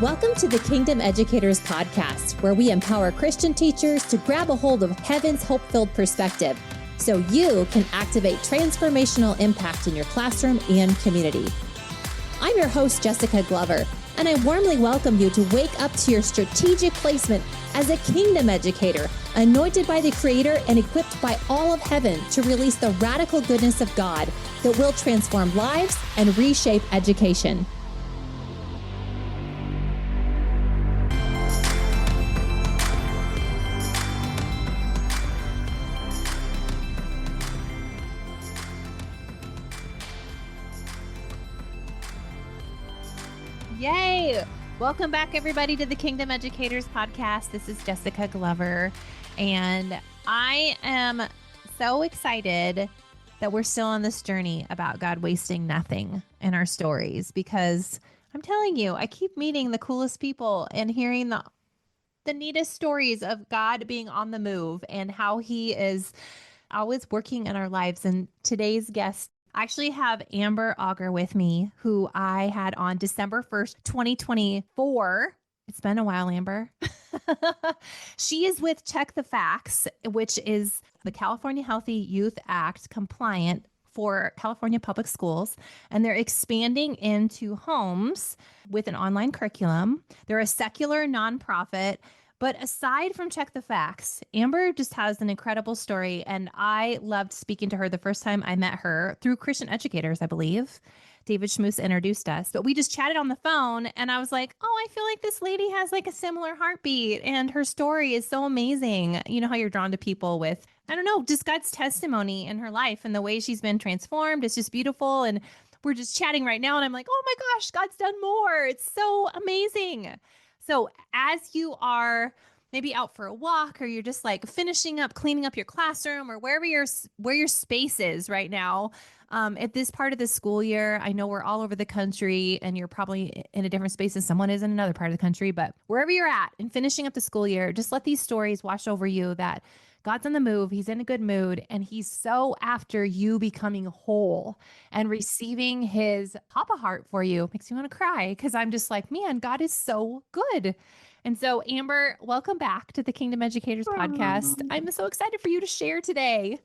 Welcome to the Kingdom Educators Podcast, where we empower Christian teachers to grab a hold of heaven's hope-filled perspective so you can activate transformational impact in your classroom and community. I'm your host, Jesica Glover, and I warmly welcome you to wake up to your strategic placement as a kingdom educator, anointed by the Creator and equipped by all of heaven to release the radical goodness of God that will transform lives and reshape education. Yay! Welcome back, everybody, to the Kingdom Educators Podcast. This is Jesica Glover, and I am so excited that we're still on this journey about God wasting nothing in our stories, because I'm telling you, I keep meeting the coolest people and hearing the neatest stories of God being on the move and how He is always working in our lives. And today's guest, I actually have Amber Auger with me, who I had on December 1st, 2024. It's been a while, Amber. She is with Check the Facts, which is the California Healthy Youth Act compliant for California public schools, and they're expanding into homes with an online curriculum. They're a secular nonprofit. But aside from Check the Facts, Amber just has an incredible story, and I loved speaking to her the first time I met her through Christian Educators, I believe. David Schmus introduced us, but we just chatted on the phone, and I was like, oh, I feel like this lady has like a similar heartbeat, and her story is so amazing. You know how you're drawn to people with, I don't know, just God's testimony in her life and the way she's been transformed. It's just beautiful, and we're just chatting right now, and I'm like, oh my gosh, God's done more. It's so amazing. So as you are maybe out for a walk, or you're just like finishing up, cleaning up your classroom, or where your space is right now, at this part of the school year, I know we're all over the country, and you're probably in a different space than someone is in another part of the country, but wherever you're at and finishing up the school year, just let these stories wash over you that God's on the move. He's in a good mood, and He's so after you becoming whole and receiving His Papa heart for you. Makes me want to cry, because I'm just like, man, God is so good. And so, Amber, welcome back to the Kingdom Educators Podcast. I'm so excited for you to share today.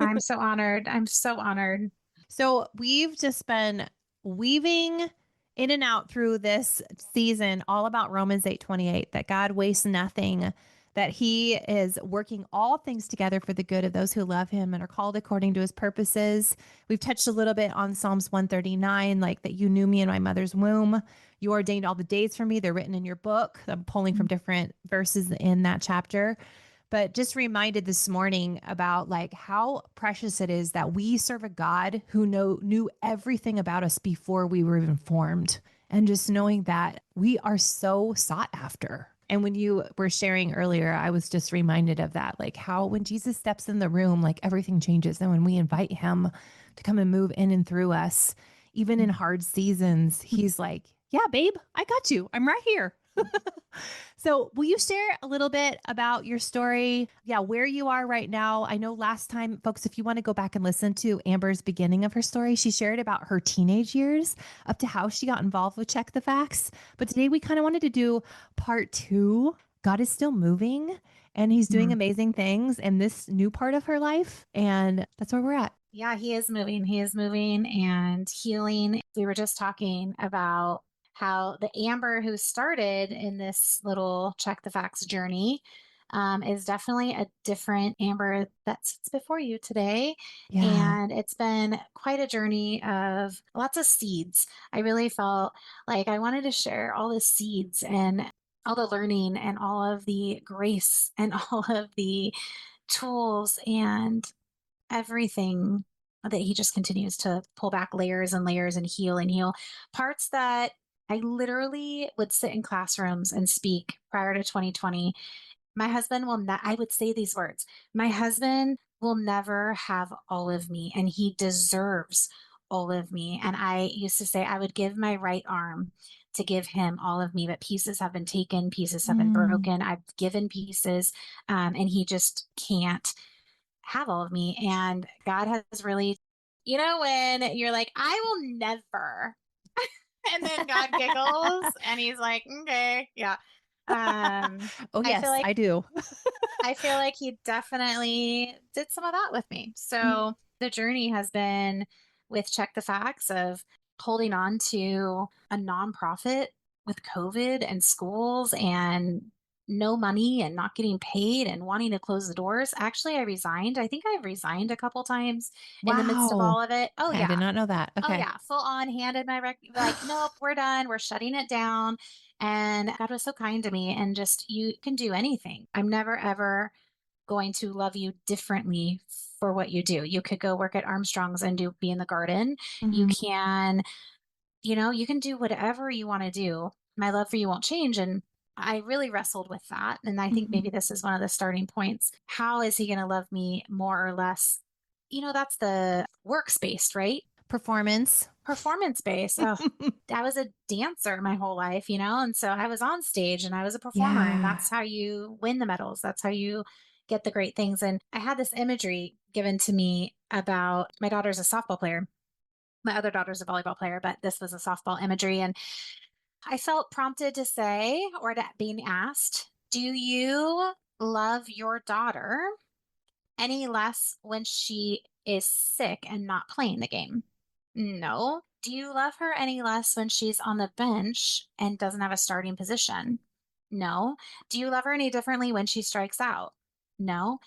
I'm so honored. I'm so honored. So we've just been weaving in and out through this season all about Romans 8:28, that God wastes nothing, that He is working all things together for the good of those who love Him and are called according to His purposes. We've touched a little bit on Psalms 139, like that you knew me in my mother's womb. You ordained all the days for me. They're written in your book. I'm pulling from different verses in that chapter. But just reminded this morning about like how precious it is that we serve a God who knew everything about us before we were even formed. And just knowing that we are so sought after. And when you were sharing earlier, I was just reminded of that, like how when Jesus steps in the room, like everything changes. And when we invite Him to come and move in and through us, even in hard seasons, He's like, yeah, babe, I got you. I'm right here. So will you share a little bit about your story? Yeah, where you are right now. I know last time, folks, if you want to go back and listen to Amber's beginning of her story, she shared about her teenage years up to how she got involved with Check the Facts. But today we kind of wanted to do part 2. God is still moving, and He's doing amazing things in this new part of her life. And that's where we're at. Yeah, He is moving. He is moving and healing. We were just talking about how the Amber who started in this little Check the Facts journey is definitely a different Amber that sits before you today. Yeah. And it's been quite a journey of lots of seeds. I really felt like I wanted to share all the seeds and all the learning and all of the grace and all of the tools and everything that He just continues to pull back layers and layers and heal parts that I literally would sit in classrooms and speak prior to 2020. My husband will not, I would say these words, my husband will never have all of me, and he deserves all of me. And I used to say I would give my right arm to give him all of me, but pieces have been taken, pieces have been broken. I've given pieces, and he just can't have all of me. And God has really, when you're like, I will never And then God giggles and he's like, okay, yeah. Oh, I feel yes, like I do. I feel like he definitely did some of that with me. So the journey has been with Check the Facts of holding on to a nonprofit with COVID and schools and no money and not getting paid and wanting to close the doors. Actually, I resigned. I think I've resigned a couple times in the midst of Wow. all of it. Oh, Okay, I did yeah. not know that. Oh, Okay. yeah. Full on handed my like, nope, we're done. We're shutting it down. And God was so kind to me and just, you can do anything. I'm never, ever going to love you differently for what you do. You could go work at Armstrong's and be in the garden. You Mhm, can, you can do whatever you want to do. My love for you won't change. And I really wrestled with that. And I think mhm. maybe this is one of the starting points. How is he going to love me more or less? That's the works-based, right? Performance. Performance based. Oh, I was a dancer my whole life, and so I was on stage and I was a performer, and Yeah. that's how you win the medals. That's how you get the great things. And I had this imagery given to me about my daughter's a softball player. My other daughter's a volleyball player, but this was a softball imagery. And I felt prompted to say, or to being asked, do you love your daughter any less when she is sick and not playing the game? No. Do you love her any less when she's on the bench and doesn't have a starting position? No. Do you love her any differently when she strikes out? No.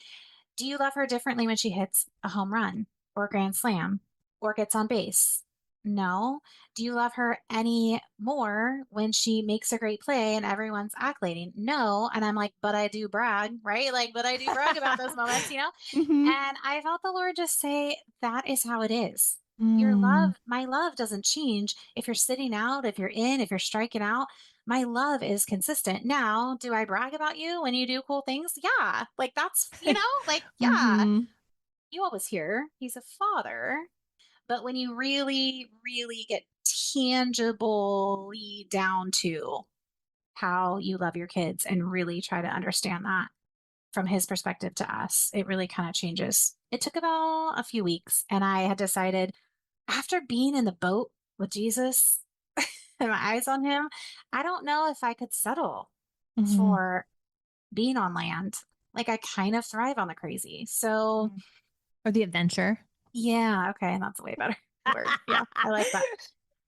Do you love her differently when she hits a home run or a grand slam or gets on base? No. Do you love her any more when she makes a great play and everyone's accolading? No. And I'm like, but I do brag, right? Like, but I do brag about those moments. Mhm. And I felt the Lord just say, that is how it is. Your Mm. love, my love doesn't change if you're sitting out, if you're in, if you're striking out. My love is consistent. Now, do I brag about you when you do cool things? Yeah. Like that's, like, yeah, Mhm. you always hear he's a father. But when you really, really get tangibly down to how you love your kids and really try to understand that from his perspective to us, it really kind of changes. It took about a few weeks, and I had decided after being in the boat with Jesus and my eyes on him, I don't know if I could settle Mhm. for being on land. Like I kind of thrive on the crazy. So, Mm. Or the adventure. yeah, okay, that's a way better word. Yeah, I like that.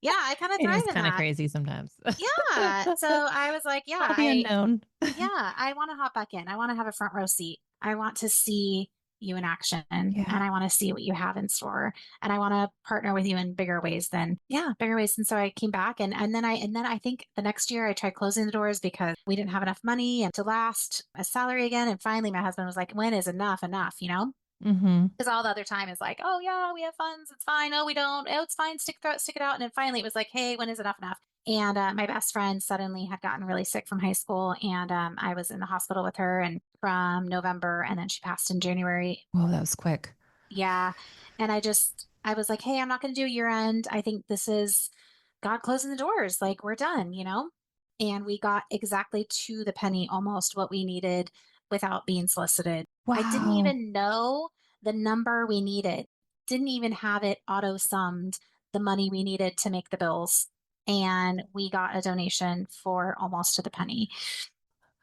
Yeah, I kind of It thrive is in kinda that. crazy sometimes. Yeah. So I was like, All the unknown. I want to hop back in. I want to have a front row seat. I want to see you in action and Yeah. I want to see what you have in store. And I want to partner with you in bigger ways. And so I came back and then I think the next year I tried closing the doors because we didn't have enough money and to last a salary again. And finally my husband was like, when is enough? Mhm. Because all the other time is like, oh yeah, we have funds. It's fine. Oh, we don't. Oh, it's fine. Stick it out. And then finally it was like, hey, when is enough? And my best friend suddenly had gotten really sick from high school, and I was in the hospital with her, and from November, and then she passed in January. Whoa, that was quick. Yeah, and I was like, hey, I'm not going to do year end. I think this is God closing the doors. Like we're done. And we got exactly to the penny almost what we needed without being solicited. I didn't Wow. even know the number we needed. Didn't even have it auto summed the money we needed to make the bills. And we got a donation for almost to the penny.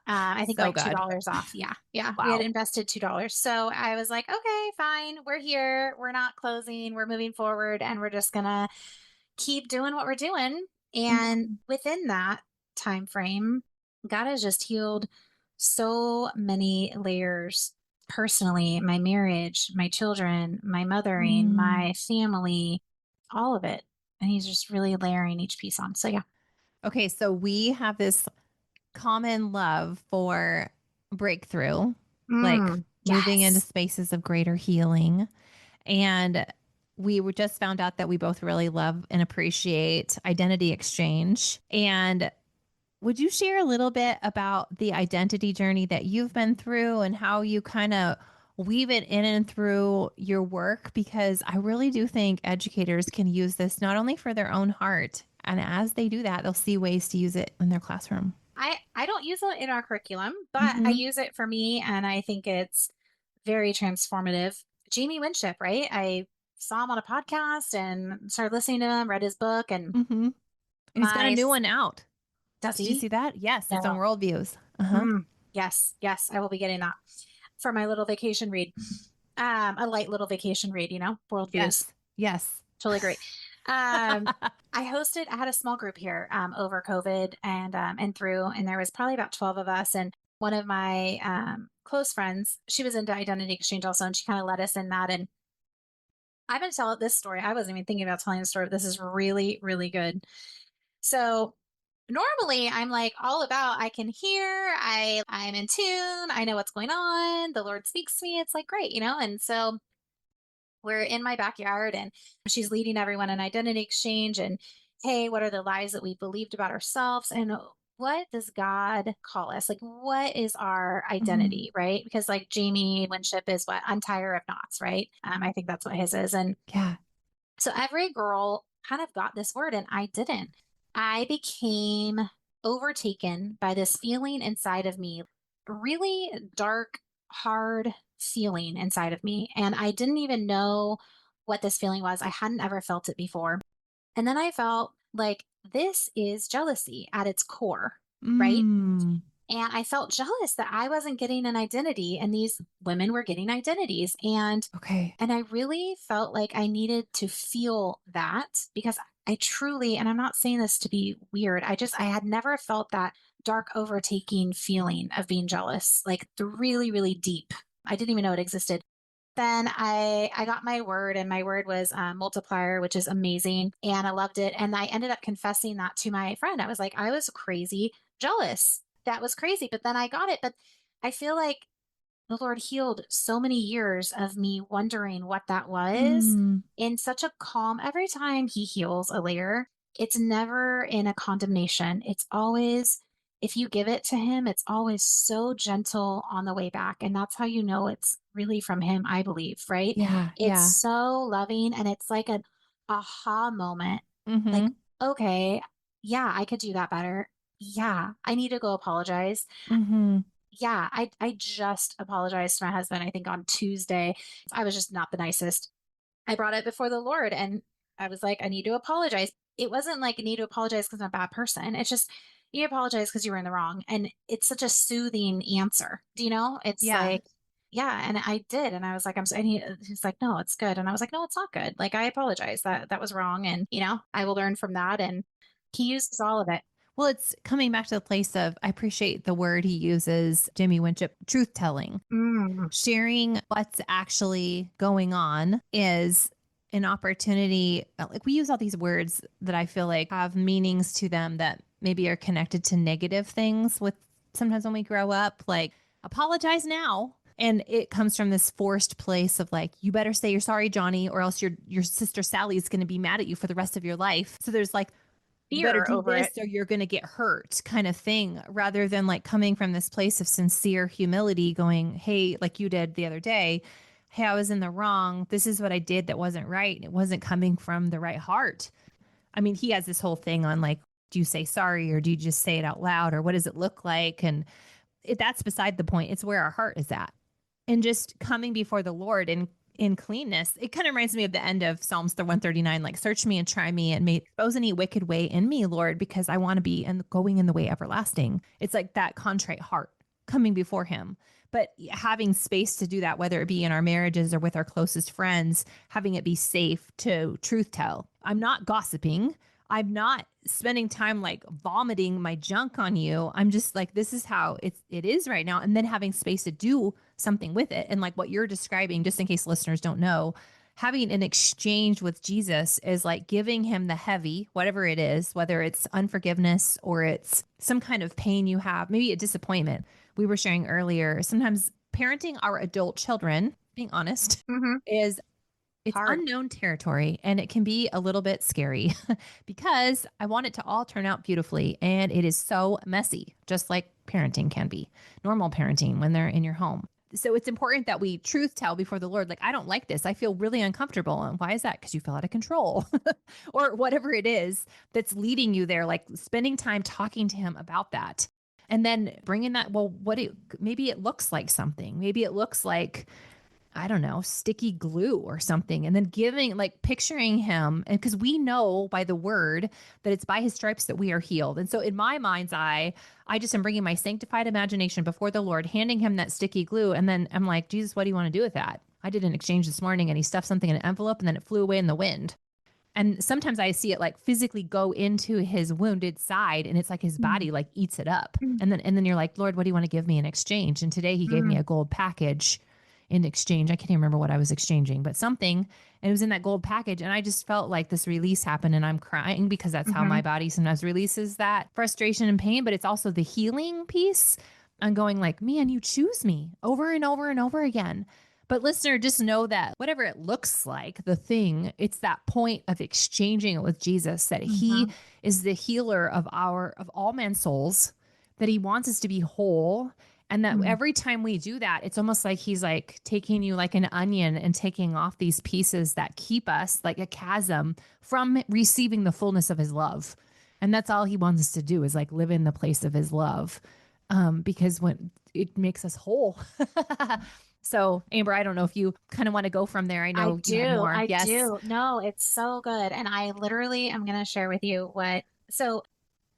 I think So like good. $2 off. Yeah. Yeah. We had Wow. invested $2. So I was like, okay, fine. We're here. We're not closing. We're moving forward and we're just going to keep doing what we're doing. And Mhm. within that time frame, God has just healed so many layers personally, my marriage, my children, my mothering, Mm. my family, all of it. And he's just really layering each piece on. So yeah. Okay, so we have this common love for breakthrough, like moving into Yes. spaces of greater healing. And we were just found out that we both really love and appreciate identity exchange. And would you share a little bit about the identity journey that you've been through and how you kind of weave it in and through your work? Because I really do think educators can use this not only for their own heart, and as they do that, they'll see ways to use it in their classroom. I don't use it in our curriculum, but I Mm-hmm. use it for me and I think it's very transformative. Jamie Winship, right? I saw him on a podcast and started listening to him, read his book, and Mm-hmm. And he's got a new one out. Does Did you he? see that? Yes, it's on No. Worldviews. Uh-huh. Mm, yes, yes, I will be getting that for my little vacation read. A light little vacation read, worldviews. Yes. Yes. Totally great. Um, I had a small group here over COVID and there was probably about 12 of us. And one of my close friends, she was into identity exchange also, and she kind of led us in that. And I've been telling this story. I wasn't even thinking about telling the story, but this is really, really good. So normally I'm like all about I can hear, I'm in tune, I know what's going on, the Lord speaks to me. It's like great, And so we're in my backyard and she's leading everyone in identity exchange and hey, what are the lies that we believed about ourselves? And what does God call us? Like, what is our Mhm. identity, right? Because like Jamie Winship is what? Untie of knots, right? I think that's what his is. And Yeah. so every girl kind of got this word and I didn't. I became overtaken by this feeling inside of me, really dark, hard feeling inside of me. And I didn't even know what this feeling was. I hadn't ever felt it before. And then I felt like this is jealousy at its core, right? Mm. And I felt jealous that I wasn't getting an identity and these women were getting identities. Okay. And I really felt like I needed to feel that because I truly, and I'm not saying this to be weird, I had never felt that dark overtaking feeling of being jealous, like the really, really deep. I didn't even know it existed. Then I got my word, and my word was multiplier, which is amazing, and I loved it. And I ended up confessing that to my friend. I was like, I was crazy jealous. That was crazy. But then I got it. But I feel like the Lord healed so many years of me wondering what that was Mm. in such a calm. Every time He heals a layer, it's never in a condemnation. It's always, if you give it to Him, it's always so gentle on the way back. And that's how you know it's really from Him, I believe, right? Yeah. It's Yeah. so loving and it's like an aha moment. Like, Mhm. okay, yeah, I could do that better. Yeah, I need to go apologize. Mhm. Yeah, I just apologized to my husband, I think on Tuesday. I was just not the nicest. I brought it before the Lord and I was like, I need to apologize. It wasn't like I need to apologize because I'm a bad person. It's just you apologize because you were in the wrong. And it's such a soothing answer. Do you know? It's Yeah. like, yeah, and I did. And I was like, and he's like, no, it's good. And I was like, no, it's not good. Like I apologize. That was wrong. And I will learn from that. And he uses all of it. Well, it's coming back to the place of I appreciate the word he uses, Jimmy Winship, truth telling. Mm, Sharing what's actually going on is an opportunity. Like we use all these words that I feel like have meanings to them that maybe are connected to negative things with sometimes when we grow up, like apologize now. And it comes from this forced place of like, you better say you're sorry, Johnny, or else your sister Sally is going to be mad at you for the rest of your life. So there's like you better fear do over this it. or you're going to get hurt kind of thing, rather than like coming from this place of sincere humility going, hey, like you did the other day, hey, I was in the wrong, this is what I did that wasn't right, and it wasn't coming from the right heart. I mean, he has this whole thing on like, do you say sorry or do you just say it out loud, or what does it look like? And that's beside the point. It's where our heart is at, and just coming before the Lord in cleanness. It kind of reminds me of the end of Psalms 139, like search me and try me and may expose any wicked way in me, Lord, because I want to be and going in the way everlasting. It's like that contrite heart coming before him. But having space to do that, whether it be in our marriages or with our closest friends, having it be safe to truth tell. I'm not gossiping. I'm not spending time like vomiting my junk on you. I'm just like, this is how it is right now. And then having space to do something with it. And like what you're describing, just in case listeners don't know, having an exchange with Jesus is like giving him the heavy, whatever it is, whether it's unforgiveness or it's some kind of pain you have, maybe a disappointment. We were sharing earlier, sometimes parenting our adult children, being honest, Hmm. is it's Hard. unknown territory and it can be a little bit scary because I want it to all turn out beautifully. And it is so messy, just like parenting can be, normal parenting when they're in your home. So it's important that we truth tell before the Lord, like, I don't like this. I feel really uncomfortable. And why is that? Because you feel out of control or whatever it is that's leading you there, like spending time talking to him about that. And then bringing that, well, maybe it looks like something. Maybe it looks like I don't know, sticky glue or something. And then giving, like picturing him. And because we know by the word that it's by his stripes that we are healed. And so in my mind's eye, I just am bringing my sanctified imagination before the Lord, handing him that sticky glue. And then I'm like, Jesus, what do you want to do with that? I did an exchange this morning and he stuffed something in an envelope and then it flew away in the wind. And sometimes I see it like physically go into his wounded side and it's like his Mm, body like eats it up. mm, And then you're like, Lord, what do you want to give me in exchange? And today he gave me mm, a gold package in exchange. I can't even remember what I was exchanging, but something, and it was in that gold package. And I just felt like this release happened and I'm crying because that's how mhm, my body sometimes releases that frustration and pain, but it's also the healing piece. I'm going like, man, you choose me over and over and over again. But listener, just know that whatever it looks like, the thing, it's that point of exchanging it with Jesus, that he mhm, is the healer of all man's souls, that he wants us to be whole. And that mm, every time we do that, it's almost like he's like taking you like an onion and taking off these pieces that keep us like a chasm from receiving the fullness of his love. And that's all he wants us to do is like live in the place of his love. Because when it makes us whole. So, Amber, I don't know if you kind of want to go from there. I I know you had do. more. I Yes. do. No, it's so good. And I literally am going to share with you so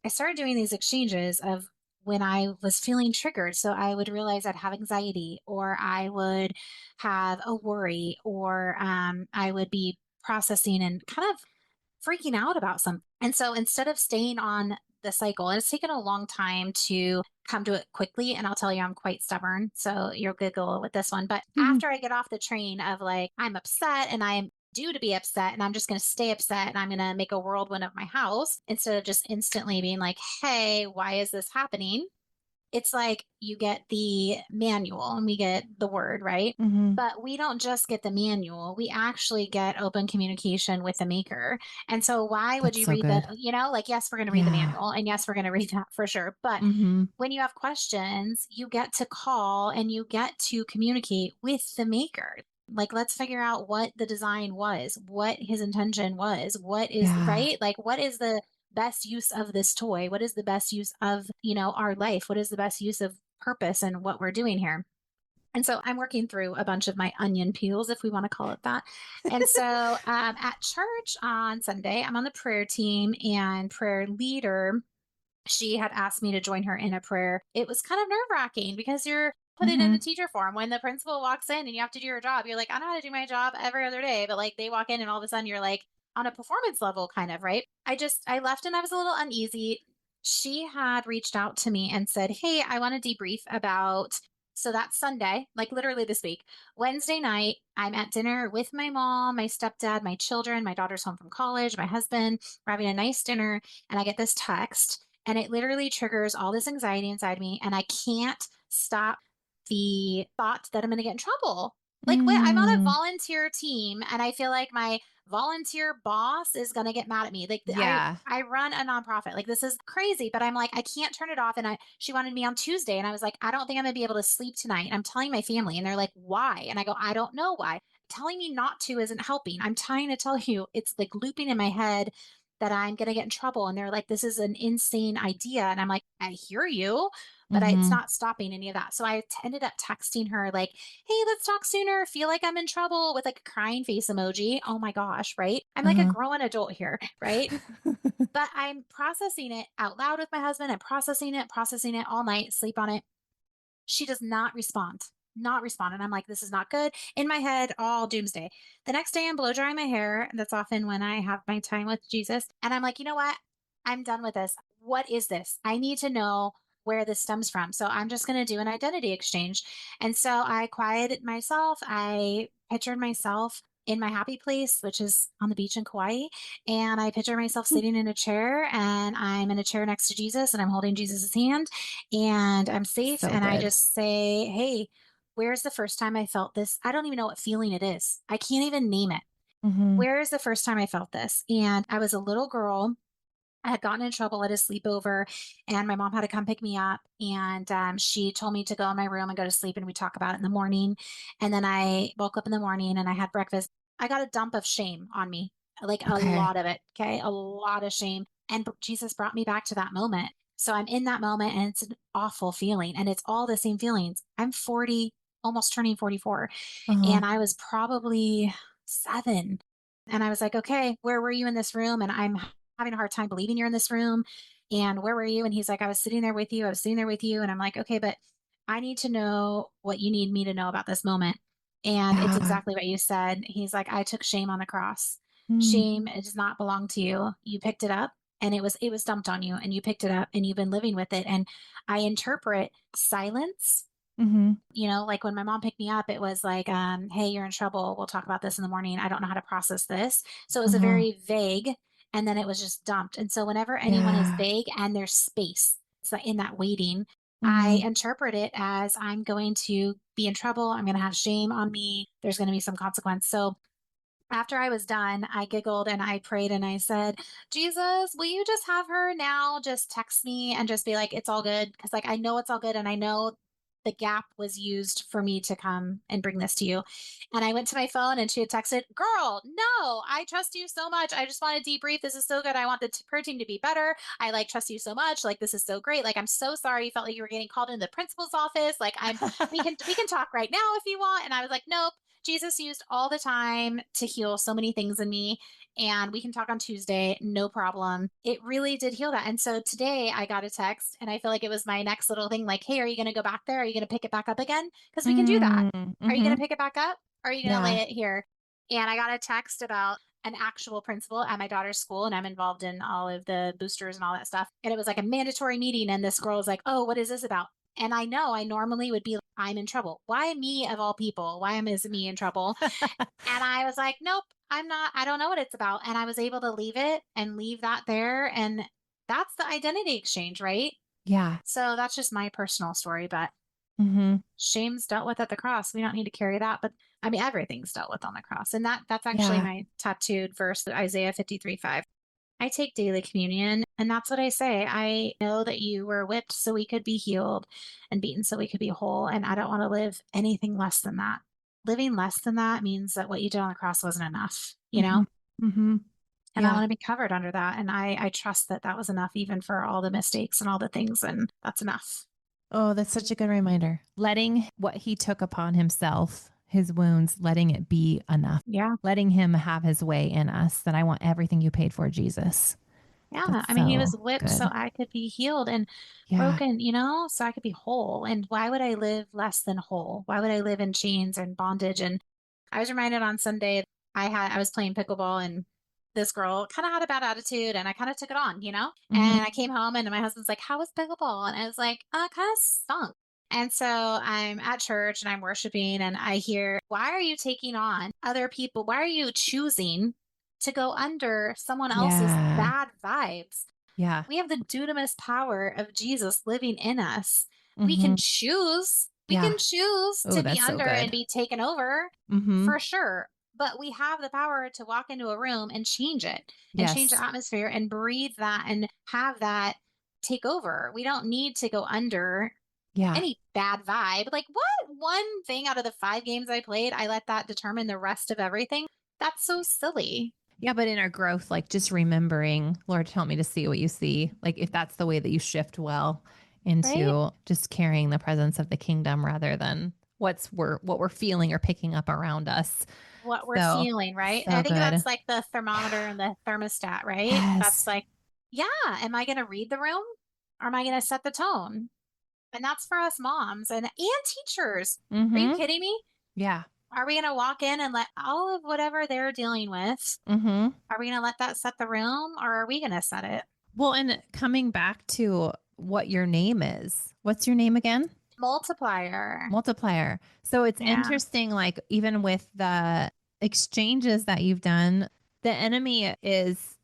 I started doing these exchanges of when I was feeling triggered. So I would realize I'd have anxiety or I would have a worry or I would be processing and kind of freaking out about something. And so instead of staying on the cycle, and it's taken a long time to come to it quickly. And I'll tell you, I'm quite stubborn. So you'll giggle with this one. But Mhm. after I get off the train of like, I'm upset and I'm due to be upset and I'm just going to stay upset and I'm going to make a whirlwind of my house instead of just instantly being like, hey, why is this happening? It's like you get the manual and we get the word, right? Mhm. But we don't just get the manual, we actually get open communication with the maker. And so, why would That's you so read the, good. like, yes, we're going to read the Yeah. manual, and yes, we're going to read that for sure. But Mhm. when you have questions, you get to call and you get to communicate with the maker. Like, let's figure out what the design was, what his intention was, what is Yeah. right. Like, what is the best use of this toy? What is the best use of, our life? What is the best use of purpose and what we're doing here? And so I'm working through a bunch of my onion peels, if we want to call it that. And so at church on Sunday, I'm on the prayer team, and prayer leader, she had asked me to join her in a prayer. It was kind of nerve wracking because you're put it in the Mhm. teacher form. When the principal walks in and you have to do your job, you're like, I know how to do my job every other day. But like they walk in and all of a sudden you're like on a performance level, kind of, right? I left and I was a little uneasy. She had reached out to me and said, hey, I want to debrief about. So that's Sunday, like literally this week. Wednesday night, I'm at dinner with my mom, my stepdad, my children, my daughter's home from college, my husband. We're having a nice dinner. And I get this text and it literally triggers all this anxiety inside me. And I can't stop the thought that I'm going to get in trouble. Like, wait, I'm on a Mm. volunteer team and I feel like my volunteer boss is going to get mad at me. Like, Yeah. I run a nonprofit. Like, this is crazy, but I'm like, I can't turn it off. And she wanted me on Tuesday. And I was like, I don't think I'm going to be able to sleep tonight. And I'm telling my family, and they're like, why? And I go, I don't know why. Telling me not to isn't helping. I'm trying to tell you, it's like looping in my head that I'm going to get in trouble. And they're like, this is an insane idea. And I'm like, I hear you, but it's Mhm. not stopping any of that. So ended up texting her, like, hey, let's talk sooner. Feel like I'm in trouble, with like a crying face emoji. Oh my gosh, right? I'm like a Uh-huh. grown adult here, right? But I'm processing it out loud with my husband and processing it all night, sleep on it. She does not respond, not respond. And I'm like, this is not good. In my head, all doomsday. The next day, I'm blow drying my hair. That's often when I have my time with Jesus. And I'm like, you know what? I'm done with this. What is this? I need to know where this stems from. So I'm just going to do an identity exchange. And so I quieted myself. I pictured myself in my happy place, which is on the beach in Kauai. And I picture myself sitting in a chair, and I'm in a chair next to Jesus and I'm holding Jesus's hand and I'm safe. So And I good. just say, hey, where's the first time I felt this? I don't even know what feeling it is. I can't even name it. Mhm. Where is the first time I felt this? And I was a little girl. I had gotten in trouble at a sleepover, and my mom had to come pick me up. And she told me to go in my room and go to sleep, and we talk about it in the morning. And then I woke up in the morning and I had breakfast. I got a dump of shame on me, like a Okay. lot of it. Okay. A lot of shame. And Jesus brought me back to that moment. So I'm in that moment, and it's an awful feeling. And it's all the same feelings. I'm 40. almost turning 44. Uh-huh. And I was probably 7. And I was like, okay, where were you in this room? And I'm having a hard time believing you're in this room. And where were you? And he's like, I was sitting there with you. I was sitting there with you. And I'm like, okay, but I need to know what you need me to know about this moment. And it's Yeah. exactly what you said. He's like, I took shame on the cross. Mm. Shame, it does not belong to you. You picked it up and it was dumped on you and you picked it up and you've been living with it. And I interpret silence, Mhm. like when my mom picked me up, it was like, hey, you're in trouble. We'll talk about this in the morning. I don't know how to process this. So it was a Uh-huh. very vague, and then it was just dumped. And so whenever anyone is Yeah. vague and there's space, so in that waiting, I Mhm. interpret it as I'm going to be in trouble. I'm going to have shame on me. There's going to be some consequence. So after I was done, I giggled and I prayed and I said, Jesus, will you just have her now just text me and just be like, it's all good? Because, like, I know it's all good. And I know the gap was used for me to come and bring this to you. And I went to my phone and she had texted, Girl, no, I trust you so much. I just want to debrief. This is so good. I want the prayer team to be better. I like trust you so much. Like, this is so great. Like, I'm so sorry you felt like you were getting called into the principal's office. Like, we can talk right now if you want. And I was like, Nope. Jesus used all the time to heal so many things in me. And we can talk on Tuesday, no problem. It really did heal that. And so today I got a text and I feel like it was my next little thing like, hey, are you going to go back there? Are you going to pick it back up again? Because we can do that. Mm. Are you going to Mhm. pick it back up? Or are you going to lay Yeah. it here? And I got a text about an actual principal at my daughter's school, and I'm involved in all of the boosters and all that stuff. And it was like a mandatory meeting. And this girl was like, oh, what is this about? And I know I normally would be like, I'm in trouble. Why me of all people? Why is me in trouble? And I was like, nope, I'm not. I don't know what it's about. And I was able to leave it and leave that there. And that's the identity exchange, right? Yeah. So that's just my personal story, but Mhm. shame's dealt with at the cross. We don't need to carry that, but I mean everything's dealt with on the cross. And that's actually Yeah. my tattooed verse, Isaiah 53:5. I take daily communion, and that's what I say. I know that you were whipped so we could be healed and beaten so we could be whole. And I don't want to live anything less than that. Living less than that means that what you did on the cross wasn't enough, you know? Mhm. Mhm. And I want Yeah. to be covered under that. And I trust that that was enough, even for all the mistakes and all the things. And that's enough. Oh, that's such a good reminder. Letting what he took upon himself, his wounds, letting it be enough. Yeah. Letting him have his way in us. That I want everything you paid for, Jesus. Yeah. That's I mean, he so was whipped so good. I could be healed and Yeah. broken, so I could be whole. And why would I live less than whole? Why would I live in chains and bondage? And I was reminded on Sunday, I was playing pickleball and this girl kind of had a bad attitude and I kind of took it on. Mhm. And I came home and my husband's like, How was pickleball? And I was like, kind of stunk. And so I'm at church and I'm worshiping and I hear, Why are you taking on other people? Why are you choosing to go under someone else's Yeah. bad vibes? Yeah. We have the dunamis power of Jesus living in us. We can Mhm. choose. We Yeah. can choose Oh, to be that's so under and good. be taken over Mhm. for sure. But we have the power to walk into a room and change it and change the Yes. atmosphere and breathe that and have that take over. We don't need to go under Yeah. any bad vibe. Like, what one thing out of the 5 games I played, I let that determine the rest of everything? That's so silly, Yeah, but in our growth, like just remembering, Lord, help me to see what you see. Like if that's the way that you shift well right? into just carrying the presence of the kingdom rather than what we're feeling or picking up around us. What we're So feeling, right? And I so think good. that's like the thermometer and the thermostat, right? That's Yes. like, yeah, am I going to read the room or am I going to set the tone? And that's for us moms and teachers. Are you Mm-hmm. kidding me? Yeah. Are we going to walk in and let all of whatever they're dealing with, Mm-hmm. are we going to let that set the room or are we going to set it? Well, and coming back to what your name is. What's your name again? Multiplier. Multiplier. So it's Yeah. interesting, like even with the exchanges that you've done, the enemy is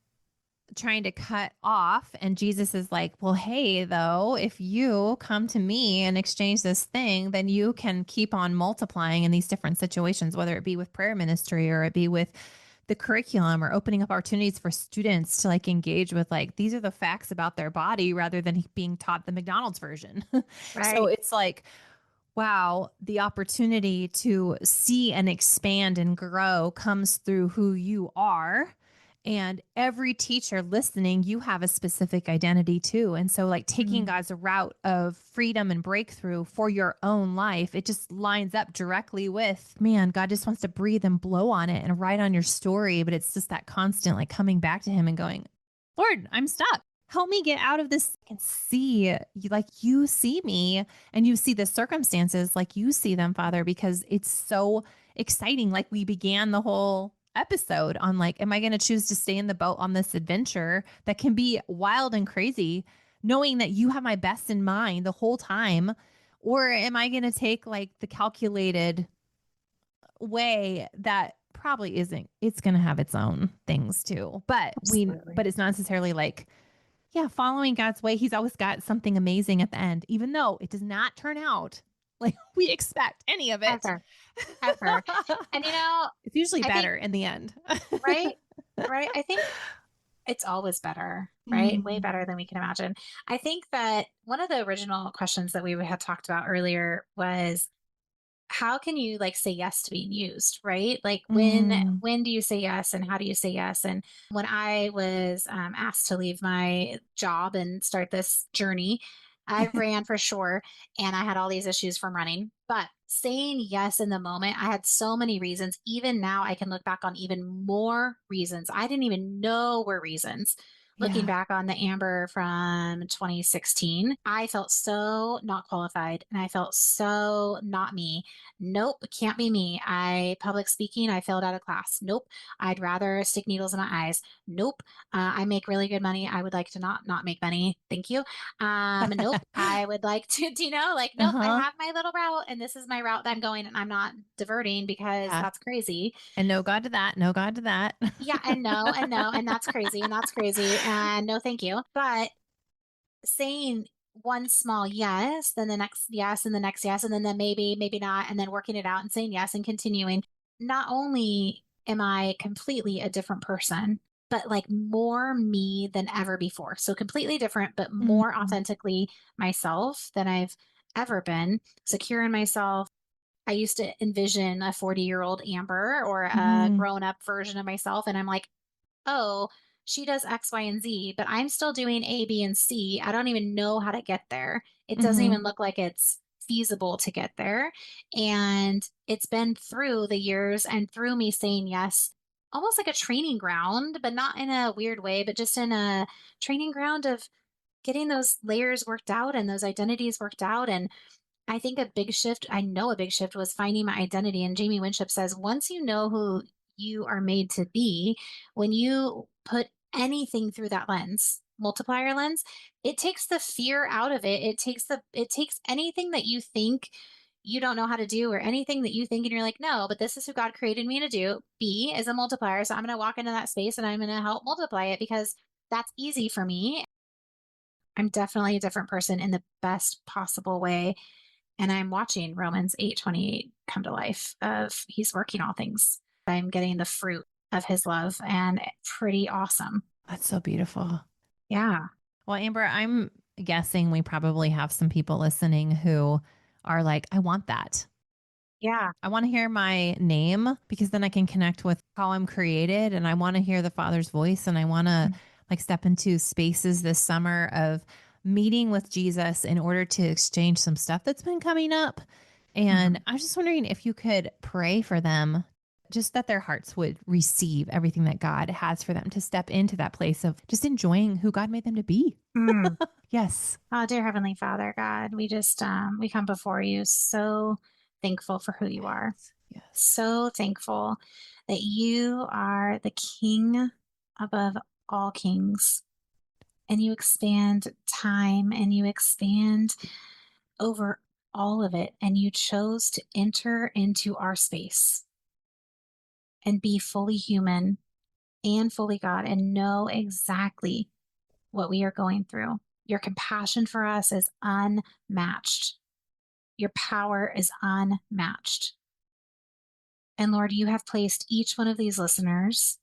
trying to cut off. And Jesus is like, well, hey, though, if you come to me and exchange this thing, then you can keep on multiplying in these different situations, whether it be with prayer ministry or it be with the curriculum or opening up opportunities for students to like engage with like these are the facts about their body rather than being taught the McDonald's version. So Right. it's like wow, the opportunity to see and expand and grow comes through who you are And every teacher listening, you have a specific identity too. And so, like, taking Mm. God's route of freedom and breakthrough for your own life, it just lines up directly with, man, God just wants to breathe and blow on it and write on your story. But it's just that constant, like, coming back to Him and going, Lord, I'm stuck. Help me get out of this and see you like you see me, and you see the circumstances like you see them, Father, because it's so exciting. Like, we began the whole episode on, like, am I going to choose to stay in the boat on this adventure that can be wild and crazy, knowing that you have my best in mind the whole time? Or am I going to take, like, the calculated way that probably isn't, it's going to have its own things too. Absolutely. But it's not necessarily like, yeah, following God's way, He's always got something amazing at the end, even though it does not turn out like we expect any of it. Ever, ever. And It's usually I think, better in the end. right, right. I think it's always better, right? Way Mm. better than we can imagine. I think that one of the original questions that we had talked about earlier was, how can you like say yes to being used, right? Like Mm. when do you say yes, and how do you say yes? And when I was asked to leave my job and start this journey, I ran for sure, and I had all these issues from running. But saying yes in the moment, I had so many reasons. Even now, I can look back on even more reasons I didn't even know were reasons. Looking Yeah. back on the Amber from 2016, I felt so not qualified, and I felt so not me. Nope, can't be me. Public speaking, I failed out of class. Nope, I'd rather stick needles in my eyes. Nope, I make really good money. I would like to not make money. Thank you. Nope, I would like to, like, nope, I Uh-huh. have my little route, and this is my route that I'm going, and I'm not diverting because Yeah. that's crazy. And no God to that. No God to that. Yeah, and no, and no, and that's crazy, and that's crazy, and no, thank you. But saying one small yes, then the next yes, and the next yes, and then the maybe, maybe not, and then working it out and saying yes and continuing. Not only am I completely a different person, but like more me than ever before. So completely different, but more Mm. authentically myself than I've ever been, secure in myself. I used to envision a 40-year-old Amber or a Mhm. grown up version of myself. And I'm like, oh, she does X, Y, and Z, but I'm still doing A, B, and C. I don't even know how to get there. It doesn't Mhm. even look like it's feasible to get there. And it's been through the years and through me saying yes, almost like a training ground, but not in a weird way, but just in a training ground of getting those layers worked out and those identities worked out. And I think a big shift, I know a big shift was finding my identity. And Jamie Winship says, once you know who you are made to be, when you put anything through that lens, multiplier lens, it takes the fear out of it. It takes anything that you think you don't know how to do, or anything that you think and you're like, no, but this is who God created me to do. B is a multiplier. So I'm going to walk into that space and I'm going to help multiply it because that's easy for me. I'm definitely a different person in the best possible way, and I'm watching Romans 8:28 come to life of he's working all things. I'm getting the fruit of his love, and pretty awesome. That's so beautiful. Yeah. Well, Amber, I'm guessing we probably have some people listening who are like, I want that. Yeah. I want to hear my name because then I can connect with how I'm created, and I want to hear the Father's voice, and I want to Mm. like step into spaces this summer of meeting with Jesus in order to exchange some stuff that's been coming up. And Mhm. I was just wondering if you could pray for them, just that their hearts would receive everything that God has for them to step into that place of just enjoying who God made them to be. Mm. Yes. Oh, dear Heavenly Father, God, we just we come before you so thankful for who you are. Yes. Yes. So thankful that you are the King above all kings, and you expand time, and you expand over all of it, and you chose to enter into our space and be fully human and fully God and know exactly what we are going through. Your compassion for us is unmatched. Your power is unmatched. And Lord, you have placed each one of these listeners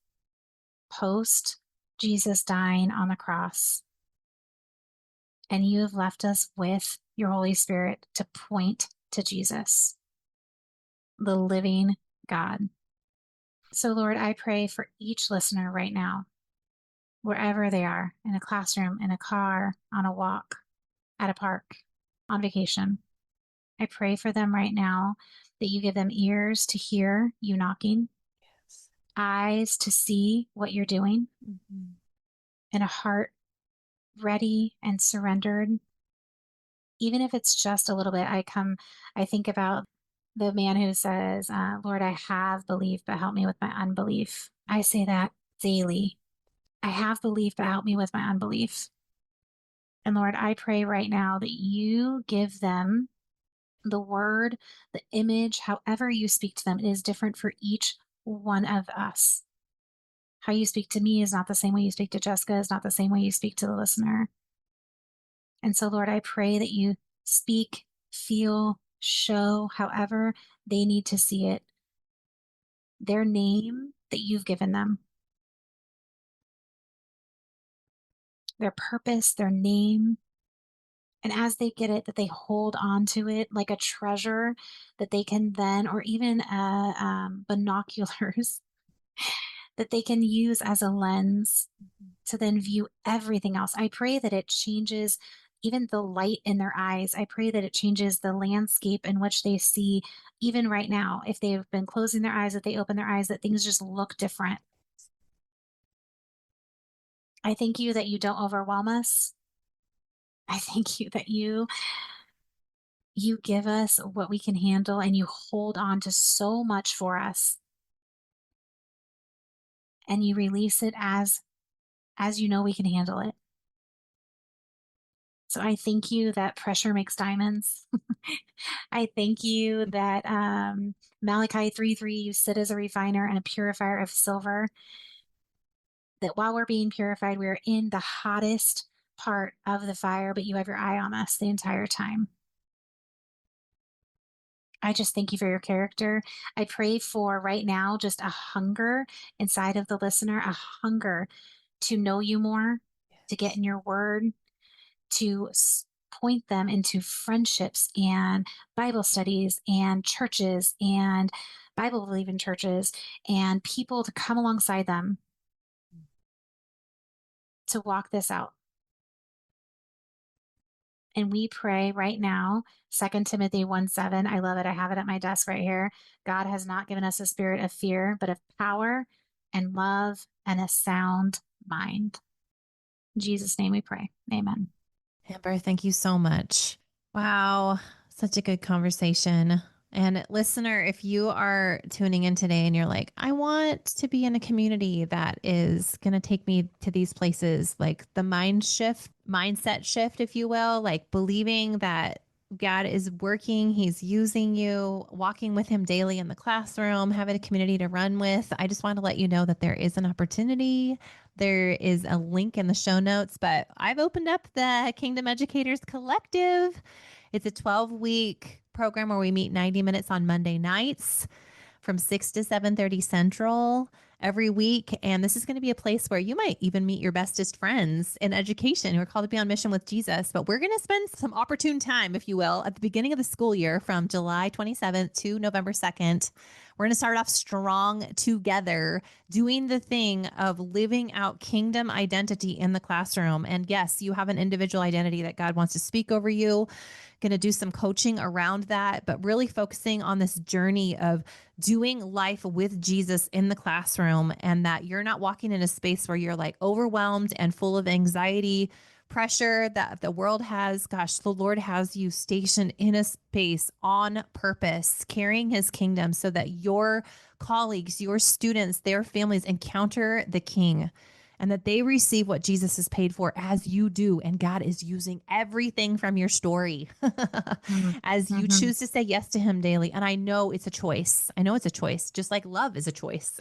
post Jesus dying on the cross, and you have left us with your Holy Spirit to point to Jesus, the living God. So, Lord, I pray for each listener right now wherever they are, in a classroom, in a car, on a walk, at a park, on vacation. I pray for them right now that you give them ears to hear you knocking, Yes. eyes to see what you're doing, Mhm. and a heart ready and surrendered. Even if it's just a little bit, I think about the man who says, Lord, I have believed, but help me with my unbelief. I say that daily. I have believed, but help me with my unbelief. And Lord, I pray right now that you give them the word, the image, however you speak to them. It is different for each one of us. How you speak to me is not the same way you speak to Jessica, is not the same way you speak to the listener. And so, Lord, I pray that you speak, feel, show, however they need to see it, their name that you've given them, their purpose, their name. And as they get it, that they hold on to it like a treasure that they can then, or even binoculars that they can use as a lens to then view everything else. I pray that it changes even the light in their eyes. I pray that it changes the landscape in which they see, even right now. If they've been closing their eyes, that they open their eyes, that things just look different. I thank you that you don't overwhelm us. I thank you that you give us what we can handle and you hold on to so much for us and you release it as you know we can handle it. So I thank you that pressure makes diamonds. I thank you that Malachi 3:3, you sit as a refiner and a purifier of silver, that while we're being purified, we're in the hottest part of the fire, but you have your eye on us the entire time. I just thank you for your character. I pray for right now just a hunger inside of the listener, a hunger to know you more, to get in your word, to point them into friendships and Bible studies and churches and Bible believing churches and people to come alongside them to walk this out. And we pray right now, 2 Timothy 1:7. I love it. I have it at my desk right here. God has not given us a spirit of fear, but of power and love and a sound mind. In Jesus' name we pray. Amen. Amber, thank you so much. Wow, such a good conversation. And listener, if you are tuning in today and you're like, I want to be in a community that is going to take me to these places, like the mindset shift, if you will, like believing that God is working, he's using you, walking with him daily in the classroom, having a community to run with. I just want to let you know that there is an opportunity. There is a link in the show notes, but I've opened up the Kingdom Educators Collective. It's a 12-week program where we meet 90 minutes on Monday nights from 6 to 7:30 Central every week. And this is going to be a place where you might even meet your bestest friends in education who are called to be on mission with Jesus. But we're going to spend some opportune time, if you will, at the beginning of the school year from July 27th to November 2nd. We're going to start off strong together, doing the thing of living out kingdom identity in the classroom. And yes, you have an individual identity that God wants to speak over you. Going to do some coaching around that, but really focusing on this journey of doing life with Jesus in the classroom, and that you're not walking in a space where you're like overwhelmed and full of anxiety, pressure that the world has. Gosh, the Lord has you stationed in a space on purpose, carrying his kingdom so that your colleagues, your students, their families encounter the King and that they receive what Jesus has paid for as you do. And God is using everything from your story as you Mm-hmm. choose to say yes to him daily. And I know it's a choice. I know it's a choice, just like love is a choice.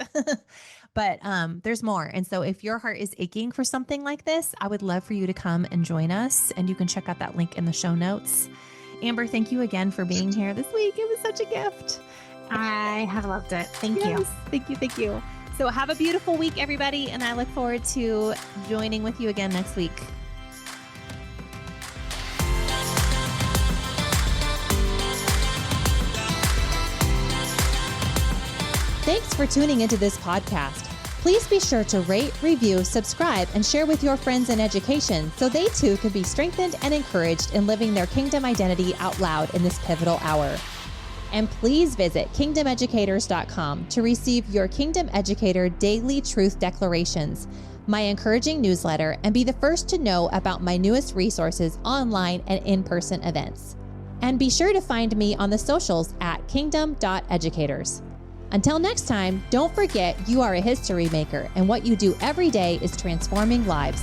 But there's more. And so if your heart is aching for something like this, I would love for you to come and join us. And you can check out that link in the show notes. Amber, thank you again for being here this week. It was such a gift. I have loved it. Thank you. Thank you. Thank you. So have a beautiful week, everybody. And I look forward to joining with you again next week. Thanks for tuning into this podcast. Please be sure to rate, review, subscribe, and share with your friends in education so they too can be strengthened and encouraged in living their kingdom identity out loud in this pivotal hour. And please visit kingdomeducators.com to receive your Kingdom Educator Daily Truth Declarations, my encouraging newsletter, and be the first to know about my newest resources online and in-person events. And be sure to find me on the socials at kingdom.educators. Until next time, don't forget you are a history maker, and what you do every day is transforming lives.